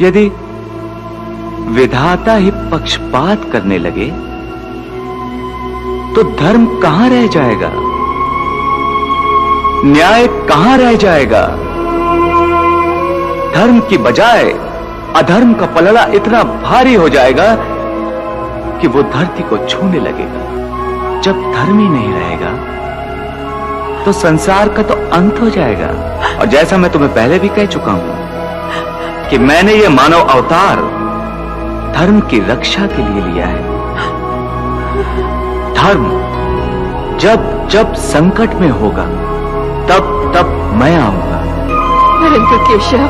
यदि विधाता ही पक्षपात करने लगे तो धर्म कहां रह जाएगा, न्याय कहां रह जाएगा। धर्म की बजाय अधर्म का पलड़ा इतना भारी हो जाएगा कि वो धरती को छूने लगेगा। जब धर्म ही नहीं रहेगा तो संसार का तो अंत हो जाएगा। और जैसा मैं तुम्हें पहले भी कह चुका हूं कि मैंने ये मानव अवतार धर्म की रक्षा के लिए लिया है। धर्म जब जब संकट में होगा तब तब मैं आऊंगा। परंतु केशव,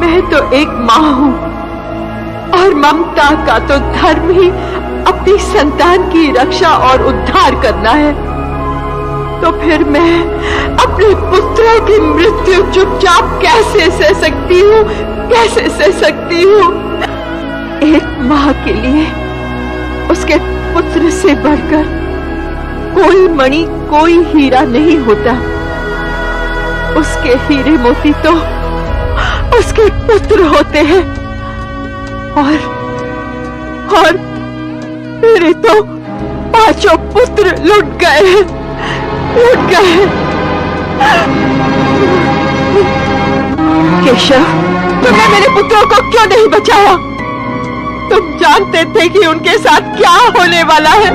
मैं तो एक मां हूं और ममता का तो धर्म ही अपनी संतान की रक्षा और उद्धार करना है। तो फिर मैं अपने पुत्रों की मृत्यु चुपचाप कैसे सह सकती हूँ, कैसे सह सकती हूँ। एक मां के लिए उसके पुत्र से बढ़कर कोई मणि, कोई हीरा नहीं होता। उसके हीरे मोती तो उसके पुत्र होते हैं। और मेरे तो 5 पुत्र लुट गए हैं, लुट गए हैं। केशव, तुमने मेरे पुत्रों को क्यों नहीं बचाया? तुम जानते थे कि उनके साथ क्या होने वाला है।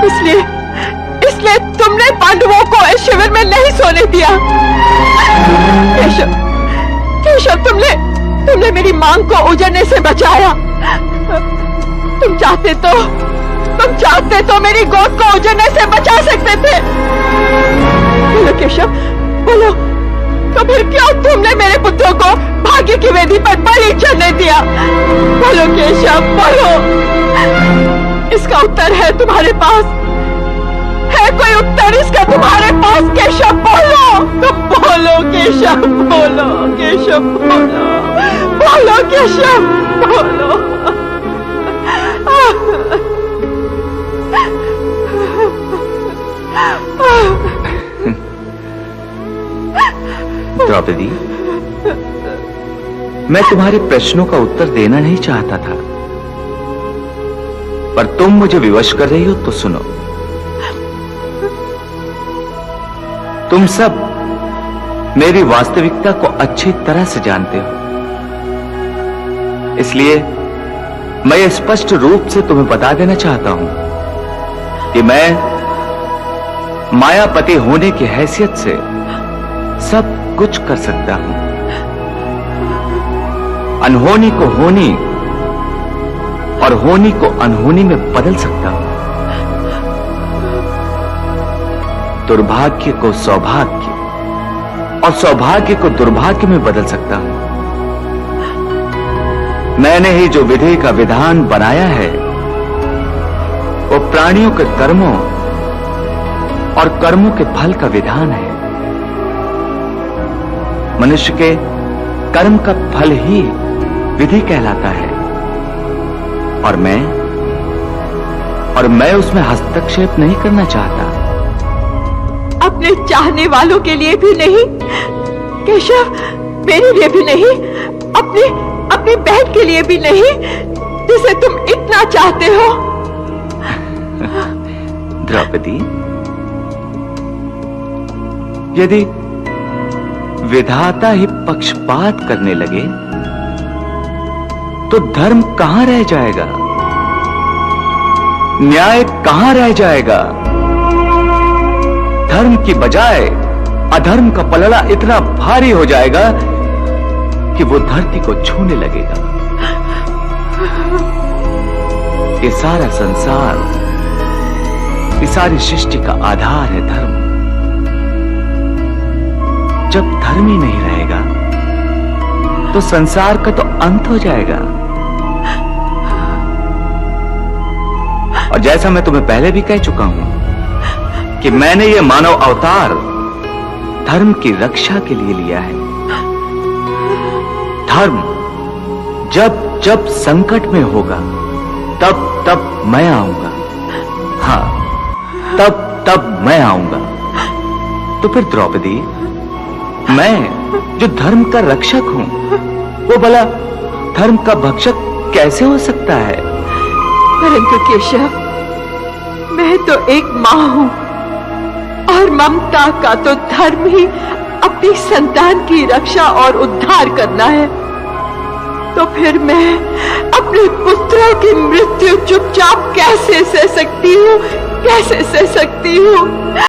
इसलिए तुमने पांडवों को इस शिविर में नहीं सोने दिया। केशव, तुमने मेरी मांग को उजड़ने से बचाया। तुम चाहते तो मेरी गोद को उजड़ने से बचा सकते थे। बोलो केशव, बोलो, तो फिर क्यों तुमने मेरे पुत्रों को भाग्य की वेदी पर बलि चढ़ने दिया? बोलो केशव, बोलो। इसका उत्तर है तुम्हारे पास? है कोई उत्तर इसका तुम्हारे पास? केशव बोलो, तुम बोलो केशव, बोलो केशव, बोलो, बोलो केशव, बोलो। द्रौपदी, मैं तुम्हारे प्रश्नों का उत्तर देना नहीं चाहता था, पर तुम मुझे विवश कर रही हो तो सुनो। तुम सब मेरी वास्तविकता को अच्छी तरह से जानते हो, इसलिए मैं स्पष्ट रूप से तुम्हें बता देना चाहता हूं कि मैं मायापति होने की हैसियत से सब कुछ कर सकता हूं। अनहोनी को होनी और होनी को अनहोनी में बदल सकता हूं। दुर्भाग्य को सौभाग्य और सौभाग्य को दुर्भाग्य में बदल सकता हूं। मैंने ही जो विधि का विधान बनाया है वो प्राणियों के कर्मों और कर्मों के फल का विधान है। मनुष्य के कर्म का फल ही विधि कहलाता है और मैं उसमें हस्तक्षेप नहीं करना चाहता। अपने चाहने वालों के लिए भी नहीं केशव, मेरे लिए भी नहीं, अपनी बहन के लिए भी नहीं जिसे तुम इतना चाहते हो। द्रौपदी, यदि विधाता ही पक्षपात करने लगे तो धर्म कहां रह जाएगा, न्याय कहां रह जाएगा। धर्म की बजाय अधर्म का पलड़ा इतना भारी हो जाएगा कि वो धरती को छूने लगेगा। ये सारा संसार, ये सारी सृष्टि का आधार है धर्म। जब धर्म ही नहीं रहेगा तो संसार का तो अंत हो जाएगा। और जैसा मैं तुम्हें पहले भी कह चुका हूं कि मैंने ये मानव अवतार धर्म की रक्षा के लिए लिया है। धर्म जब जब संकट में होगा तब तब मैं आऊंगा। हाँ, तब तब मैं आऊंगा। तो फिर द्रौपदी, मैं जो धर्म का रक्षक हूँ, वो भला धर्म का भक्षक कैसे हो सकता है? परंतु केशव, मैं तो एक माँ हूँ और ममता का तो धर्म ही अपनी संतान की रक्षा और उद्धार करना है। तो फिर मैं अपने पुत्रों की मृत्यु चुपचाप कैसे सह सकती हूँ? कैसे सह सकती हूँ?